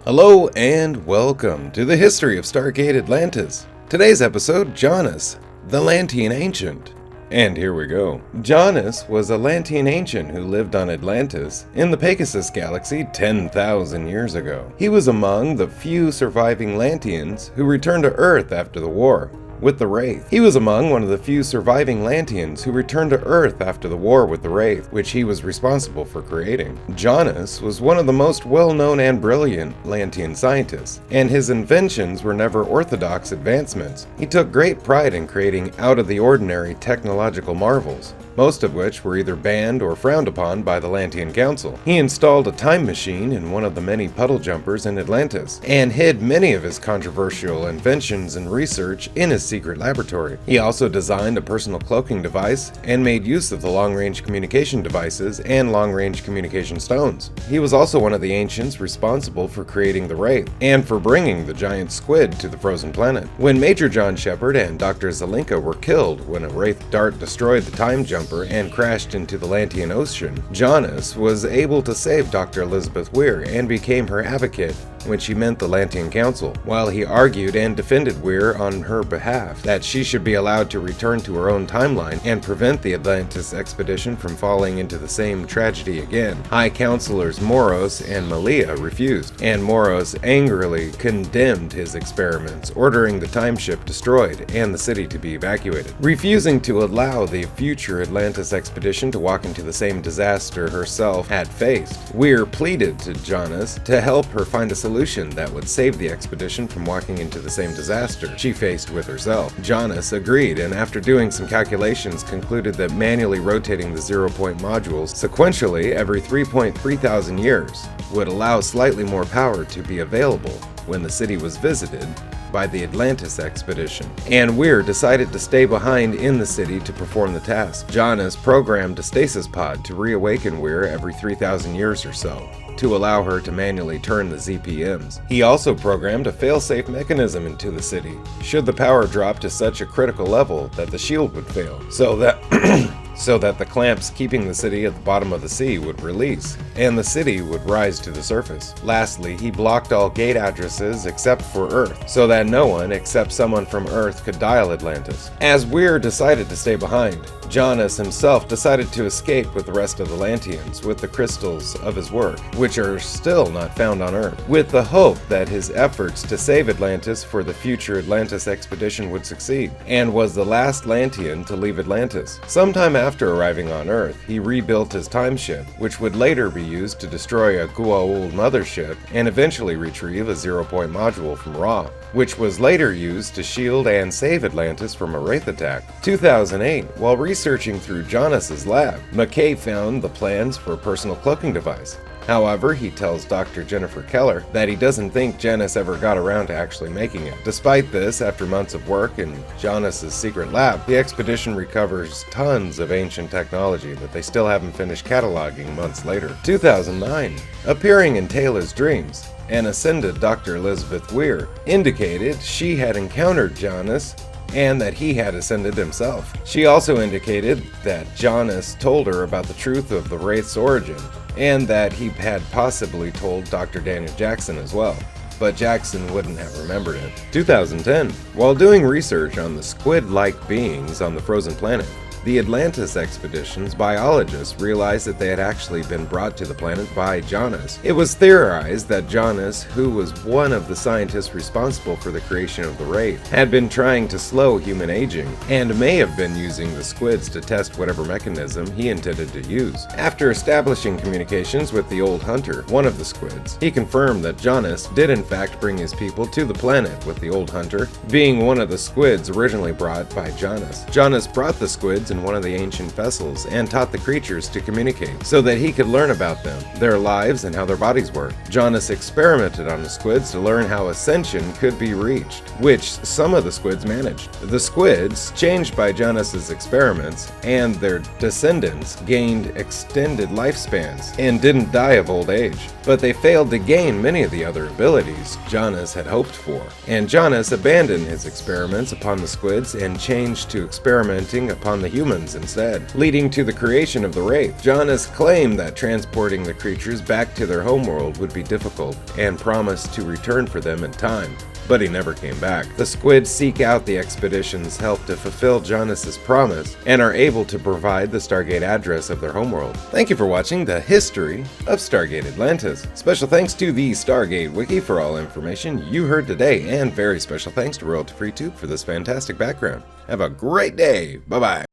Hello and welcome to the history of Stargate Atlantis. Today's episode, Janus, the Lantean Ancient. And here we go. Janus was a Lantean Ancient who lived on Atlantis in the Pegasus Galaxy 10,000 years ago. He was among the few surviving Lanteans who returned to Earth after the war with the Wraith. He was among one of the few surviving Lanteans who returned to Earth after the war with the Wraith, which he was responsible for creating. Janus was one of the most well-known and brilliant Lantean scientists, and his inventions were never orthodox advancements. He took great pride in creating out-of-the-ordinary technological marvels, most of which were either banned or frowned upon by the Lantean Council. He installed a time machine in one of the many puddle jumpers in Atlantis, and hid many of his controversial inventions and research in his secret laboratory. He also designed a personal cloaking device and made use of the long-range communication devices and long-range communication stones. He was also one of the ancients responsible for creating the Wraith and for bringing the giant Squid to the frozen planet. When Major John Shepard and Dr. Zat'nikatel were killed when a Wraith dart destroyed the time jumper and crashed into the Lantean Ocean, Janus was able to save Dr. Elizabeth Weir and became her advocate when she met the Lantean Council, while he argued and defended Weir on her behalf that she should be allowed to return to her own timeline and prevent the Atlantis expedition from falling into the same tragedy again. High Counselors Moros and Malia refused, and Moros angrily condemned his experiments, ordering the timeship destroyed and the city to be evacuated. Refusing to allow the future Atlantis expedition to walk into the same disaster herself had faced, Weir pleaded to Janus to help her find a solution that would save the expedition from walking into the same disaster she faced with herself. Janus agreed, and after doing some calculations concluded that manually rotating the zero-point modules sequentially every 3.3 thousand years would allow slightly more power to be available when the city was visited by the Atlantis expedition, and Weir decided to stay behind in the city to perform the task. Janus programmed a stasis pod to reawaken Weir every 3,000 years or so, to allow her to manually turn the ZPMs. He also programmed a fail-safe mechanism into the city, should the power drop to such a critical level that the shield would fail, so that the clamps keeping the city at the bottom of the sea would release, and the city would rise to the surface. Lastly, he blocked all gate addresses except for Earth, so that no one except someone from Earth could dial Atlantis. As Weir decided to stay behind, Janus himself decided to escape with the rest of the Lanteans with the crystals of his work, which are still not found on Earth, with the hope that his efforts to save Atlantis for the future Atlantis expedition would succeed, and was the last Lantean to leave Atlantis. Sometime after arriving on Earth, he rebuilt his time ship, which would later be used to destroy a Goa'uld mothership and eventually retrieve a zero-point module from Ra, which was later used to shield and save Atlantis from a Wraith attack. 2008, while researching through Janus's lab, McKay found the plans for a personal cloaking device. However, he tells Dr. Jennifer Keller that he doesn't think Janus ever got around to actually making it. Despite this, after months of work in Janus's secret lab, the expedition recovers tons of ancient technology that they still haven't finished cataloging months later. 2009, appearing in Taylor's dreams, an ascended Dr. Elizabeth Weir indicated she had encountered Janus and that he had ascended himself. She also indicated that Janus told her about the truth of the Wraith's origin, and that he had possibly told Dr. Daniel Jackson as well, but Jackson wouldn't have remembered it. 2010, while doing research on the squid-like beings on the frozen planet, the Atlantis expedition's biologists realized that they had actually been brought to the planet by Janus. It was theorized that Janus, who was one of the scientists responsible for the creation of the Wraith, had been trying to slow human aging, and may have been using the squids to test whatever mechanism he intended to use. After establishing communications with the Old Hunter, one of the squids, he confirmed that Janus did in fact bring his people to the planet, with the Old Hunter being one of the squids originally brought by Janus. Janus brought the squids in one of the ancient vessels and taught the creatures to communicate so that he could learn about them, their lives, and how their bodies work. Janus experimented on the squids to learn how ascension could be reached, which some of the squids managed. The squids, changed by Janus's experiments, and their descendants gained extended lifespans and didn't die of old age, but they failed to gain many of the other abilities Janus had hoped for, and Janus abandoned his experiments upon the squids and changed to experimenting upon the humans humans instead, leading to the creation of the Wraith. Janus claimed that transporting the creatures back to their homeworld would be difficult, and promised to return for them in time. But he never came back. The Squid seek out the expedition's help to fulfill Janus's promise, and are able to provide the Stargate address of their homeworld. Thank you for watching the history of Stargate Atlantis. Special thanks to the Stargate Wiki for all information you heard today, and very special thanks to Royalty Free Tube for this fantastic background. Have a great day. Bye-bye.